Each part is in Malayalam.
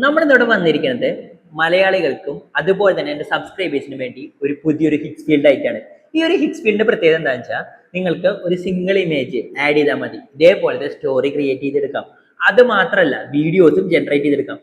നമ്മളിന്നിവിടെ വന്നിരിക്കുന്നത് മലയാളികൾക്കും അതുപോലെ തന്നെ എൻ്റെ സബ്സ്ക്രൈബേഴ്സിനും വേണ്ടി ഒരു പുതിയൊരു ഹിറ്റ്സ് ഫീൽഡ് ആയിട്ടാണ്. ഈ ഒരു ഹിറ്റ്സ് ഫീൽഡിന്റെ പ്രത്യേകത എന്താണെന്ന് വെച്ചാൽ നിങ്ങൾക്ക് ഒരു സിംഗിൾ ഇമേജ് ആഡ് ചെയ്താൽ മതി, ഇതേപോലത്തെ സ്റ്റോറി ക്രിയേറ്റ് ചെയ്തെടുക്കാം. അത് മാത്രമല്ല വീഡിയോസും ജനറേറ്റ് ചെയ്തെടുക്കാം.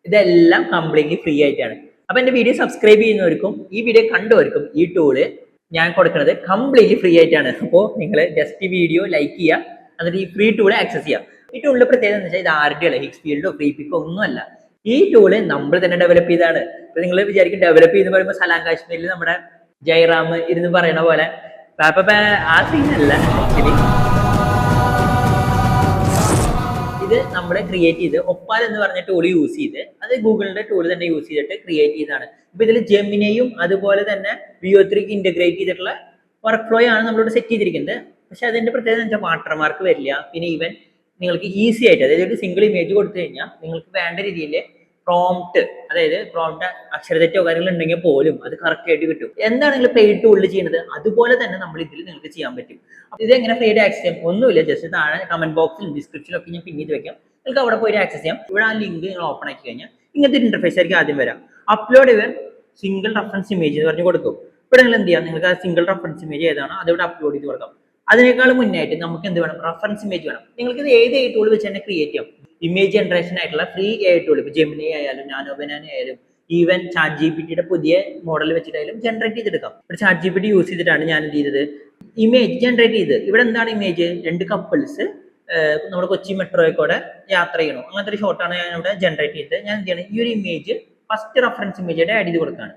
ഇതെല്ലാം കംപ്ലീറ്റ്ലി ഫ്രീ ആയിട്ടാണ്. അപ്പൊ എൻ്റെ വീഡിയോ സബ്സ്ക്രൈബ് ചെയ്യുന്നവർക്കും ഈ വീഡിയോ കണ്ടവർക്കും ഈ ടൂള് ഞാൻ കൊടുക്കുന്നത് കംപ്ലീറ്റ്ലി ഫ്രീ ആയിട്ടാണ്. അപ്പോൾ നിങ്ങൾ ജസ്റ്റ് വീഡിയോ ലൈക്ക് ചെയ്യുക, എന്നിട്ട് ഈ ഫ്രീ ടൂൾ ആക്സസ് ചെയ്യുക. ഈ ടൂളിന്റെ പ്രത്യേകത എന്ന് വെച്ചാൽ ഇത് ആരുടെയല്ല, ഹിറ്റ്സ് ഫീൽഡോ ഫ്രീ പിക്കോ ഒന്നുമല്ല. ഈ ടൂള് നമ്മൾ തന്നെ ഡെവലപ്പ് ചെയ്താണ്. ഇപ്പൊ നിങ്ങൾ വിചാരിക്കും ഡെവലപ്പ് ചെയ്യുന്ന പറയുമ്പോൾ സലാം കാശ്മീരിൽ നമ്മുടെ ജയറാം ഇരുന്ന് പറയണ പോലെ ആ സീനല്ല. ആക്ച്വലി ഇത് നമ്മൾ ക്രിയേറ്റ് ചെയ്ത് ഒപ്പാൽ എന്ന് പറഞ്ഞ ടൂൾ യൂസ് ചെയ്ത്, അത് ഗൂഗിളിന്റെ ടൂൾ തന്നെ യൂസ് ചെയ്തിട്ട് ക്രിയേറ്റ് ചെയ്തതാണ്. ഇപ്പൊ ഇതിൽ ജെമിനയും അതുപോലെ തന്നെ VO3 ഇന്റഗ്രേറ്റ് ചെയ്തിട്ടുള്ള വർക്ക് ഫ്ലോ ആണ് നമ്മളിവിടെ സെറ്റ് ചെയ്തിരിക്കുന്നത്. പക്ഷെ അതിന്റെ പ്രത്യേകത എന്ന് വെച്ചാൽ വാട്ടർമാർക്ക് വരില്ല. പിന്നെ ഈവൻ നിങ്ങൾക്ക് ഈസി ആയിട്ട്, അതായത് ഒരു സിംഗിൾ ഇമേജ് കൊടുത്തു കഴിഞ്ഞാൽ നിങ്ങൾക്ക് വേണ്ട രീതിയിൽ പ്രോംപ്റ്റ്, അതായത് പ്രോംപ്റ്റ് അക്ഷരതെറ്റോ കാര്യങ്ങൾ ഉണ്ടെങ്കിൽ പോലും അത് കറക്റ്റ് ആയിട്ട് കിട്ടും. എന്താണ് നിങ്ങൾ പെയ്ഡ് ടൂളിൽ ചെയ്യുന്നത് അതുപോലെ തന്നെ നമ്മൾ ഇതിൽ നിങ്ങൾക്ക് ചെയ്യാൻ പറ്റും. അപ്പോൾ ഇത് എങ്ങനെ ഫ്രീ ആക്സസ് ചെയ്യാം? ഒന്നുമില്ല, ജസ്റ്റ് താഴെ കമന്റ് ബോക്സിലും ഡിസ്ക്രിപ്ഷനിലും ഒക്കെ ഞാൻ പിൻ ചെയ്ത് വെക്കാം. നിങ്ങൾക്ക് അവിടെ പോയി ആക്സസ് ചെയ്യാം. ഇവിടെ ആ ലിങ്ക് നിങ്ങൾ ഓപ്പൺ ആക്കി കഴിഞ്ഞാൽ ഇങ്ങനത്തെ ഒരു ഇന്റർഫേസ് ആയിരിക്കും ആദ്യം വരാം. Upload your single reference image എന്ന് പറഞ്ഞ് കൊടുക്കും. ഇവിടെ നിങ്ങൾ എന്ത് ചെയ്യാം, നിങ്ങൾക്ക് ആ സിംഗിൾ റെഫറൻസ് ഇമേജ് ഏതാണോ അതിവിടെ അപ്ലോഡ് ചെയ്ത് കൊടുക്കാം. അതിനേക്കാൾ മുന്നായിട്ട് നമുക്ക് എന്ത് വേണം, റെഫറൻസ് ഇമേജ് വേണം. നിങ്ങൾക്ക് ഇത് ഏത് ടൂൾ വെച്ച് തന്നെ ക്രിയേറ്റ് ചെയ്യാം. ഇമേജ് ജനറേഷൻ ആയിട്ടുള്ള ഫ്രീ ടൂൾ, ഇപ്പൊ ജെമിനി ആയാലും നാനോ ബനാന ആയാലും ഈവൻ ചാറ്റ് GPT പുതിയ മോഡൽ വെച്ചിട്ടായാലും ജനറേറ്റ് ചെയ്തെടുക്കാം. ഇവിടെ ചാറ്റ് GPT യൂസ് ചെയ്തിട്ടാണ് ഞാൻ എന്ത് ചെയ്തത്, ഇമേജ് ജനറേറ്റ് ചെയ്ത്. ഇവിടെ എന്താണ് ഇമേജ്, രണ്ട് കപ്പിൾസ് നമ്മുടെ കൊച്ചി മെട്രോയിലൂടെ യാത്ര ചെയ്യണം, അങ്ങനത്തെ ഒരു ഷോട്ടാണ് ഞാൻ ഇവിടെ ജനറേറ്റ് ചെയ്തത്. ഞാൻ എന്ത് ചെയ്യണം, ഈ ഒരു ഇമേജ് ഫസ്റ്റ് റെഫറൻസ് ഇമേജ് ആയിട്ട് ആഡ് ചെയ്ത് കൊടുക്കുകയാണ്.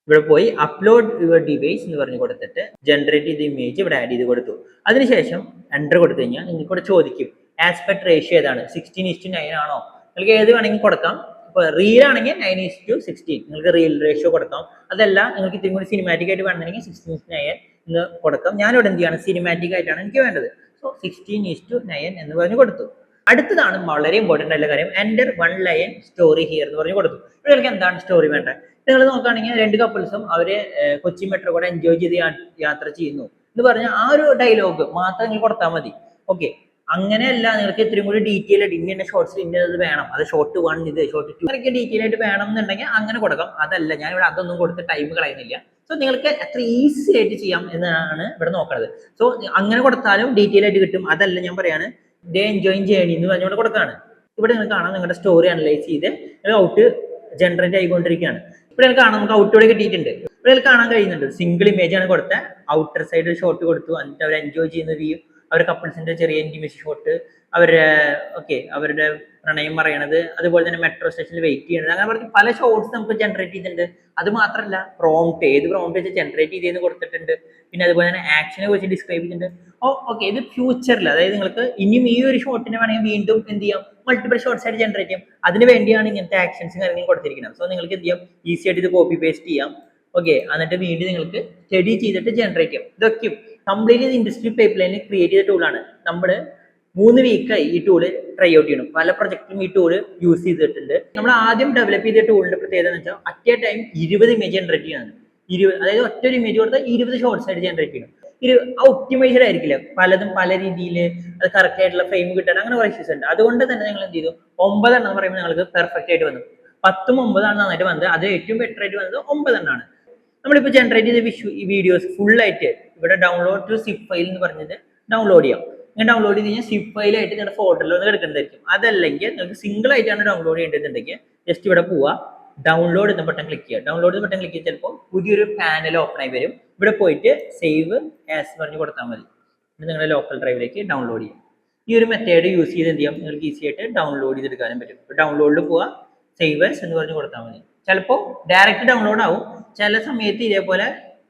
ഇവിടെ പോയി അപ്ലോഡ് യുവർ ഡിവൈസ് എന്ന് പറഞ്ഞ് കൊടുത്തിട്ട് ജനറേറ്റ് ചെയ്ത ഇമേജ് ഇവിടെ ആഡ് ചെയ്ത് കൊടുത്തു. അതിനുശേഷം എൻ്റർ കൊടുത്തു കഴിഞ്ഞാൽ നിങ്ങൾക്ക് ഇവിടെ ചോദിക്കും ആസ്പെക്ട് റേഷ്യോ ഏതാണ്, 16:9 ആണോ? നിങ്ങൾക്ക് ഏത് വേണമെങ്കിൽ കൊടുക്കാം. ഇപ്പോൾ റീൽ ആണെങ്കിൽ 9:16 നിങ്ങൾക്ക് റീൽ റേഷ്യോ കൊടുക്കാം. അതല്ല നിങ്ങൾക്ക് ഇത്തിരി കൂടി സിനിമാറ്റിക് ആയിട്ട് വേണമെന്നുണ്ടെങ്കിൽ 16:9 എന്ന് കൊടുക്കാം. ഞാനിവിടെ എന്ത് ചെയ്യാണ്, സിനിമാറ്റിക് ആയിട്ടാണ് എനിക്ക് വേണ്ടത്. സോ 16:9 എന്ന് പറഞ്ഞ് കൊടുത്തു. അടുത്തതാണ് വളരെ ഇമ്പോർട്ടൻ്റ് ആയിട്ടുള്ള കാര്യം, എൻ്റർ 1 ലൈൻ സ്റ്റോറി ഹിയർ എന്ന് പറഞ്ഞ് കൊടുത്തു. നിങ്ങൾക്ക് എന്താണ് സ്റ്റോറി വേണ്ടത്? നിങ്ങൾ നോക്കുകയാണെങ്കിൽ രണ്ട് കപ്പിൾസും അവര് കൊച്ചി മെട്രോ കൂടെ എൻജോയ് ചെയ്ത് യാത്ര ചെയ്യുന്നു എന്ന് പറഞ്ഞാൽ ആ ഒരു ഡയലോഗ് മാത്രം നിങ്ങൾ കൊടുത്താൽ മതി. ഓക്കെ, അങ്ങനെയല്ല നിങ്ങൾക്ക് ഇത്രയും കൂടി ഡീറ്റെയിൽ ആയിട്ട് ഇന്ന ഷോർട്സിൽ ഇന്നത് വേണം, അത് ഷോർട്ട് 1 ഇത് ഷോർട്ട് 2 അങ്ങനെയൊക്കെ ഡീറ്റെയിൽ ആയിട്ട് വേണം എന്നുണ്ടെങ്കിൽ അങ്ങനെ കൊടുക്കാം. അതല്ല, ഞാൻ ഇവിടെ അതൊന്നും കൊടുത്ത് ടൈം കളയുന്നില്ല. സോ നിങ്ങൾക്ക് എത്ര ഈസി ആയിട്ട് ചെയ്യാം എന്നാണ് ഇവിടെ നോക്കുന്നത്. സോ അങ്ങനെ കൊടുത്താലും ഡീറ്റെയിൽ ആയിട്ട് കിട്ടും. അതല്ല, ഞാൻ പറയാണ് ഡേ എൻജോയിങ് ജേണി എന്ന് പറഞ്ഞുകൊണ്ട് കൊടുക്കുകയാണ്. ഇവിടെ നിങ്ങൾക്ക് കാണാം, നിങ്ങളുടെ സ്റ്റോറി അനലൈസ് ചെയ്ത് ഔട്ട് ജനറേറ്റ് ആയിക്കൊണ്ടിരിക്കുകയാണ്. ഇവിടെ കാണാം, നമുക്ക് ഔട്ടോടെ കിട്ടിയിട്ടുണ്ട്. ഇവിടെ കാണാൻ കഴിയുന്നുണ്ട്, സിംഗിൾ ഇമേജ് ആണ് കൊടുത്ത, ഔട്ടർ സൈഡ് ഷോട്ട് കൊടുത്തു, എന്നിട്ട് അവർ എൻജോയ് ചെയ്യുന്ന വ്യൂ, അവരുടെ കപ്പിൾസിന്റെ ചെറിയ ഇന്റിമേറ്റ് ഷോട്ട്, അവരുടെ പ്രണയം പറയണത്, അതുപോലെ തന്നെ മെട്രോ സ്റ്റേഷനിൽ വെയിറ്റ് ചെയ്യണത്, അങ്ങനെ പറഞ്ഞ് പല ഷോട്ട്സ് നമുക്ക് ജനറേറ്റ് ചെയ്തിട്ടുണ്ട്. അത് മാത്രമല്ല പ്രോംപ്റ്റ്, ഏത് പ്രോംപ്റ്റ് വെച്ച് ജനറേറ്റ് ചെയ്തെന്ന് കൊടുത്തിട്ടുണ്ട്. പിന്നെ അതുപോലെ തന്നെ ആക്ഷനെ കുറിച്ച് ഡിസ്ക്രൈബ് ചെയ്തിട്ടുണ്ട്. ഓക്കെ, ഇത് ഫ്യൂച്ചറിൽ, അതായത് നിങ്ങൾക്ക് ഇനിയും ഈ ഒരു ഷോട്ടിനെ വേണമെങ്കിൽ വീണ്ടും എന്ത് ചെയ്യാം, മൾട്ടിപ്പിൾ ഷോട്ട്സ് ആയിട്ട് ജനറേറ്റ് ചെയ്യാം. അതിന് വേണ്ടിയാണ് ഇങ്ങനത്തെ ആക്ഷൻസും കാര്യങ്ങളും കൊടുത്തിരിക്കുന്നത്. സോ നിങ്ങൾക്ക് എന്ത് ചെയ്യാം, ഈസി ആയിട്ട് ഇത് കോപ്പി പേസ്റ്റ് ചെയ്യാം. ഓക്കെ, എന്നിട്ട് വീണ്ടും നിങ്ങൾക്ക് സ്റ്റഡി ചെയ്തിട്ട് ജനറേറ്റ് ചെയ്യാം. ഇതൊക്കെ കംപ്ലീറ്റ്ലി ഇൻഡസ്ട്രി പൈപ്പ് ലൈനിൽ ക്രിയേറ്റ് ചെയ്ത ടൂളാണ്. നമ്മൾ 3 വീക്കായി ഈ ടൂള് ട്രൈ ഔട്ട് ചെയ്യണം. പല പ്രൊജക്റ്റിലും ഈ ടൂള് യൂസ് ചെയ്തിട്ടുണ്ട്. നമ്മൾ ആദ്യം ഡെവലപ്പ് ചെയ്ത ടൂളിന്റെ പ്രത്യേകത എന്ന് വെച്ചാൽ at A time 20 image generate ചെയ്യണം. 20, അതായത് ഒറ്റ ഒരു ഇമേജ് കൊടുത്താൽ 20 ഷോർട്സ് ആയിട്ട് ജനറേറ്റ് ചെയ്യണം. ഒപ്റ്റിമൈസ്ഡ് ആയിരിക്കില്ല, പലതും പല രീതിയിൽ അത് കറക്റ്റ് ആയിട്ടുള്ള ഫ്രെയിം കിട്ടാൻ അങ്ങനെ കുറേ ഇഷ്യൂസ് ഉണ്ട്. അതുകൊണ്ട് തന്നെ നിങ്ങൾ എന്ത് ചെയ്തു, 9 എന്ന് പറയുമ്പോൾ നിങ്ങൾക്ക് പെർഫെക്റ്റ് ആയിട്ട് വന്നു. 10ഉം 9 നന്നായിട്ട് വന്നത്. അത് ഏറ്റവും ബെറ്റർ ആയിട്ട് വന്നത് 9 എണ്ണമാണ്. നമ്മളിപ്പോൾ ജനറേറ്റ് ചെയ്ത വീഡിയോസ് ഫുൾ ആയിട്ട് ഇവിടെ ഡൗൺലോഡ് ടു സിപ്പ് ഫയൽ എന്ന് പറഞ്ഞത് ഡൗൺലോഡ് ചെയ്യാം. ഇങ്ങനെ ഡൗൺലോഡ് ചെയ്ത് കഴിഞ്ഞാൽ സിപ്പ് ഫയലായിട്ട് നിങ്ങളുടെ ഫോട്ടോയിൽ ഒന്ന് എടുക്കുന്നതായിരിക്കും. അതല്ലെങ്കിൽ നിങ്ങൾക്ക് സിംഗിൾ ആയിട്ടാണ് ഡൗൺലോഡ് ചെയ്യേണ്ടതുണ്ടെങ്കിൽ ജസ്റ്റ് ഇവിടെ പോവുക, ഡൗൺലോഡ് എന്ന ബട്ടൺ ക്ലിക്ക് ചെയ്യുക. ഡൗൺലോഡ് ബട്ടൺ ക്ലിക്ക് ചെയ്ത് ചിലപ്പോൾ പുതിയൊരു പാനൽ ഓപ്പൺ ആയി വരും. ഇവിടെ പോയിട്ട് സേവ് ആസ് പറഞ്ഞ് കൊടുത്താൽ മതി. ഇത് നിങ്ങളുടെ ലോക്കൽ ഡ്രൈവിലേക്ക് ഡൗൺലോഡ് ചെയ്യും. ഈ ഒരു മെത്തേഡ് യൂസ് ചെയ്ത് എന്ത് ചെയ്യാം, നിങ്ങൾക്ക് ഈസി ആയിട്ട് ഡൗൺലോഡ് ചെയ്തെടുക്കാനും പറ്റും. ഇപ്പോൾ ഡൗൺലോഡിൽ പോവുക, സേവ് ആസ് എന്ന് പറഞ്ഞ് കൊടുത്താൽ മതി. ചിലപ്പോൾ ഡയറക്റ്റ് ഡൗൺലോഡ് ആവും, ചില സമയത്ത് ഇതേപോലെ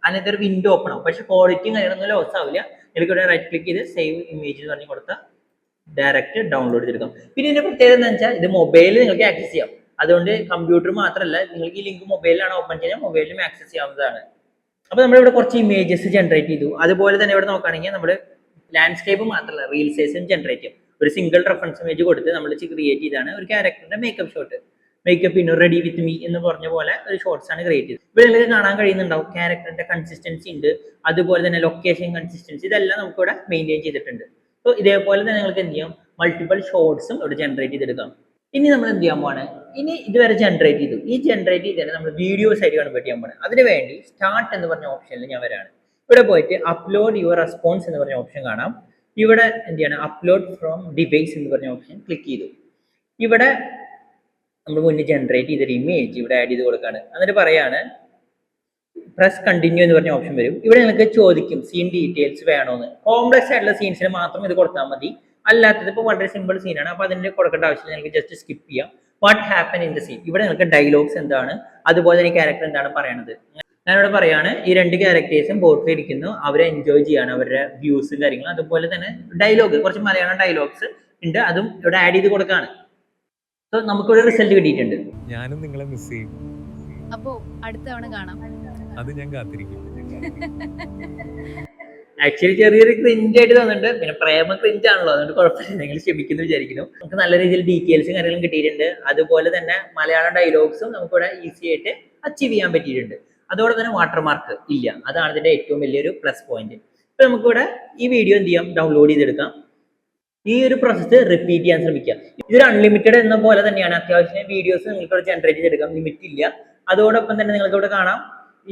അതിനകത്ത് ഒരു വിൻഡോ ഓപ്പൺ ആവും. പക്ഷെ ക്വാളിറ്റിയും കാര്യങ്ങളൊന്നും ലോസ് ആവില്ല. എനിക്ക് ഇവിടെ റൈറ്റ് ക്ലിക്ക് ചെയ്ത് സേവ് ഇമേജ് എന്ന് പറഞ്ഞ് കൊടുത്താൽ ഡയറക്റ്റ് ഡൗൺലോഡ് ചെയ്തെടുക്കാം. പിന്നെ ഇതിന്റെ പ്രത്യേകത എന്താ വെച്ചാൽ ഇത് മൊബൈലിൽ നിങ്ങൾക്ക് ആക്സസ് ചെയ്യാം. അതുകൊണ്ട് കമ്പ്യൂട്ടർ മാത്രമല്ല, നിങ്ങൾക്ക് ഈ ലിങ്ക് മൊബൈലിലാണ് ഓപ്പൺ ചെയ്യാൻ, മൊബൈലിലും ആക്സസ് ചെയ്യാവുന്നതാണ്. അപ്പോൾ നമ്മളിവിടെ കുറച്ച് ഇമേജസ് ജനറേറ്റ് ചെയ്തു. അതുപോലെ തന്നെ ഇവിടെ നോക്കുകയാണെങ്കിൽ നമ്മൾ ലാൻഡ്സ്കേപ്പ് മാത്രമല്ല റീൽ സൈസും ജനറേറ്റ് ചെയ്യും. ഒരു സിംഗിൾ റെഫറൻസ് ഇമേജ് കൊടുത്ത് നമ്മൾ ക്രിയേറ്റ് ചെയ്താണ് ഒരു ക്യാരക്ടറിന്റെ makeup shot. Makeup in ready with me എന്ന് പറഞ്ഞ പോലെ ഒരു ഷോർട്സ് ആണ് ക്രിയേറ്റ് ചെയ്തത്. ഇവിടെ നിങ്ങൾക്ക് കാണാൻ കഴിയുന്നുണ്ടാവും ക്യാരക്ടറിന്റെ കൺസിസ്റ്റൻസി ഉണ്ട്, അതുപോലെ തന്നെ ലൊക്കേഷൻ കൺസിസ്റ്റൻസി, ഇതെല്ലാം നമുക്ക് ഇവിടെ മെയിൻറ്റെയിൻ ചെയ്തിട്ടുണ്ട്. സോ ഇതേപോലെ തന്നെ നിങ്ങൾക്ക് എന്ത് ചെയ്യാം, മൾട്ടിപ്പിൾ ഷോർട്സും ഇവിടെ ജനറേറ്റ് ചെയ്തെടുക്കാം. ഇനി നമ്മൾ എന്ത് ചെയ്യാൻ പോവാണ്, ഇനി ഇതുവരെ ജനറേറ്റ് ചെയ്തു, ഈ ജനറേറ്റ് ചെയ്തതിനെ നമ്മൾ വീഡിയോസ് ആയിട്ട് കൺവേർട്ട് ചെയ്യാൻ പോകണം. അതിന് വേണ്ടി സ്റ്റാർട്ട് എന്ന് പറഞ്ഞ ഓപ്ഷനിൽ ഞാൻ വരാണ്. ഇവിടെ പോയിട്ട് അപ്ലോഡ് യുവർ റെസ്പോൺസ് എന്ന് പറഞ്ഞ ഓപ്ഷൻ കാണാം. ഇവിടെ എന്ത് ചെയ്യണം, അപ്ലോഡ് ഫ്രോം ഡിവൈസ് എന്ന് പറഞ്ഞ ഓപ്ഷൻ ക്ലിക്ക് ചെയ്തു. ഇവിടെ നമ്മൾ മുന്നേ ജനറേറ്റ് ചെയ്തൊരു ഇമേജ് ഇവിടെ ആഡ് ചെയ്ത് കൊടുക്കുകയാണ്. എന്നിട്ട് പറയാണ് പ്രസ് കണ്ടിന്യൂ എന്ന് പറഞ്ഞ ഓപ്ഷൻ വരും. ഇവിടെ നിങ്ങൾക്ക് ചോദിക്കും സീൻ ഡീറ്റെയിൽസ് വേണോന്ന്. കോംപ്ലക്സ് ആയിട്ടുള്ള സീൻസിന് മാത്രം ഇത് കൊടുത്താൽ മതി, അല്ലാത്തത് ഇപ്പോൾ വളരെ സിമ്പിൾ സീനാണ്, അപ്പോൾ അതിന്റെ കൊടുക്കേണ്ട ആവശ്യമില്ല, നിങ്ങൾക്ക് ജസ്റ്റ് സ്കിപ്പ് ചെയ്യാം. What happen in the scene, ഇവിടെ നിങ്ങൾക്ക് ഡയലോഗ്സ് എന്താണ്, അതുപോലെ തന്നെ ക്യാരക്ടർ എന്താണ് പറയണത്. ഞാനിവിടെ പറയാണ് ഈ രണ്ട് ക്യാരക്ടേഴ്സും ബോട്ടിൽ ഇരിക്കുന്നു, അവരെ എൻജോയ് ചെയ്യാണ്, അവരുടെ വ്യൂസും കാര്യങ്ങളും, അതുപോലെ തന്നെ ഡയലോഗ് കുറച്ച് മലയാളം ഡയലോഗ്സ് ഉണ്ട്, അതും ഇവിടെ ആഡ് ചെയ്ത് കൊടുക്കാണ്. സോ നമുക്കിവിടെ റിസൾട്ട് കിട്ടിയിട്ടുണ്ട്. ഞാനും നിങ്ങളെ മിസ് ചെയ്യും. അപ്പോ അടുത്ത തവണ കാണാം. അത് ഞാൻ കാത്തിരിക്കും. ആക്ച്വലി ചെറിയൊരു ക്രിഞ്ച് ആയിട്ട് തോന്നുന്നുണ്ട്, പിന്നെ പ്രേമ ക്രിഞ്ച് ആണല്ലോ, അതുകൊണ്ട് കുഴപ്പമില്ല, നിങ്ങൾ ക്ഷമിക്കുന്നു വിചാരിക്കുന്നു. നമുക്ക് നല്ല രീതിയിൽ ഡീറ്റെയിൽസും കാര്യങ്ങളും കിട്ടിയിട്ടുണ്ട്, അതുപോലെ തന്നെ മലയാളം ഡയലോഗ്സും നമുക്കിവിടെ ഈസി ആയിട്ട് അച്ചീവ് ചെയ്യാൻ പറ്റിയിട്ടുണ്ട്. അതോടെ തന്നെ വാട്ടർമാർക്ക് ഇല്ല, അതാണ് ഇതിന്റെ ഏറ്റവും വലിയൊരു പ്ലസ് പോയിന്റ്. ഇപ്പൊ നമുക്കിവിടെ ഈ വീഡിയോ എന്ത് ചെയ്യാം, ഡൗൺലോഡ് ചെയ്തെടുക്കാം. ഈ ഒരു പ്രോസസ്സ് റിപ്പീറ്റ് ചെയ്യാൻ ശ്രമിക്കുക. ഇതൊരു അൺലിമിറ്റഡ് എന്ന പോലെ തന്നെയാണ്, അത്യാവശ്യം വീഡിയോസ് നിങ്ങൾക്ക് ഇവിടെ ജനറേറ്റ് ചെയ്തെടുക്കാം, ലിമിറ്റ് ഇല്ല. അതോടൊപ്പം തന്നെ നിങ്ങൾക്ക് ഇവിടെ കാണാം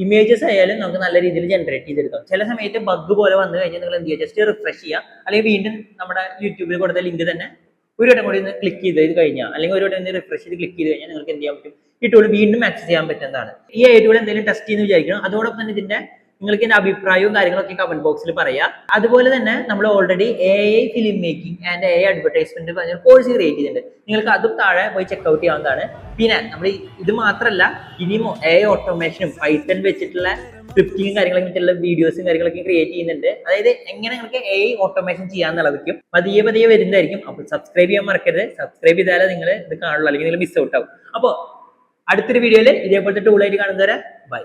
ഇമേജസ് ആയാലും നമുക്ക് നല്ല രീതിയിൽ ജനറേറ്റ് ചെയ്തെടുക്കാം. ചില സമയത്ത് ബഗ് പോലെ വന്നു കഴിഞ്ഞാൽ നിങ്ങൾ എന്ത് ചെയ്യുക, ജസ്റ്റ് റിഫ്രഷ് ചെയ്യുക, അല്ലെങ്കിൽ വീണ്ടും നമ്മുടെ യൂട്യൂബിൽ കൊടുത്ത ലിങ്ക് തന്നെ ഒരു വട്ടം കൂടി ഒന്ന് ക്ലിക്ക് ചെയ്ത് കഴിഞ്ഞാൽ, അല്ലെങ്കിൽ ഒരു വട്ടം ഒന്ന് റിഫ്രഷ് ചെയ്ത് ക്ലിക്ക് ചെയ്ത് കഴിഞ്ഞാൽ നിങ്ങൾക്ക് എന്ത് ചെയ്യാൻ പറ്റും, ഈ ടൂൾ വീണ്ടും ആക്സസ് ചെയ്യാൻ പറ്റുന്നതാണ്. ഈ ടൂൾ എന്തെങ്കിലും ടെസ്റ്റ് ചെയ്യുന്ന വിചാരിക്കണം. അതോടൊപ്പം തന്നെ ഇതിന്റെ നിങ്ങൾക്ക് ഇതിന്റെ അഭിപ്രായവും കാര്യങ്ങളൊക്കെ കമന്റ് ബോക്സിൽ പറയാം. അതുപോലെ തന്നെ നമ്മൾ already AI film making and AI advertisement പറഞ്ഞ കോഴ്സ് ക്രിയേറ്റ് ചെയ്തിട്ടുണ്ട്, നിങ്ങൾക്ക് അതും താഴെ പോയി ചെക്ക്ഔട്ട് ചെയ്യാവുന്നതാണ്. പിന്നെ നമ്മൾ ഇത് മാത്രമല്ല, ഇനിയും AI ഓട്ടോമേഷനും പൈത്തൺ വെച്ചിട്ടുള്ള സ്ക്രിപ്റ്റിങ്ങും കാര്യങ്ങളൊക്കെ വെച്ചിട്ടുള്ള വീഡിയോസും കാര്യങ്ങളൊക്കെ ക്രിയേറ്റ് ചെയ്യുന്നുണ്ട്. അതായത് എങ്ങനെ നിങ്ങൾക്ക് AI ഓട്ടോമേഷൻ ചെയ്യാന്നുള്ളതൊക്കെ പതിയെ പതിയെ വരുന്നതായിരിക്കും. അപ്പോൾ സബ്സ്ക്രൈബ് ചെയ്യാൻ മറക്കരുത്, സബ്സ്ക്രൈബ് ചെയ്താലേ നിങ്ങൾ ഇത് കാണുള്ളൂ, അല്ലെങ്കിൽ നിങ്ങൾ മിസ് ഔട്ട് ആവും. അപ്പോൾ അടുത്തൊരു വീഡിയോയിൽ ഇതേപോലത്തെ ടൂളായിട്ട് കാണുന്നവരെ ബൈ.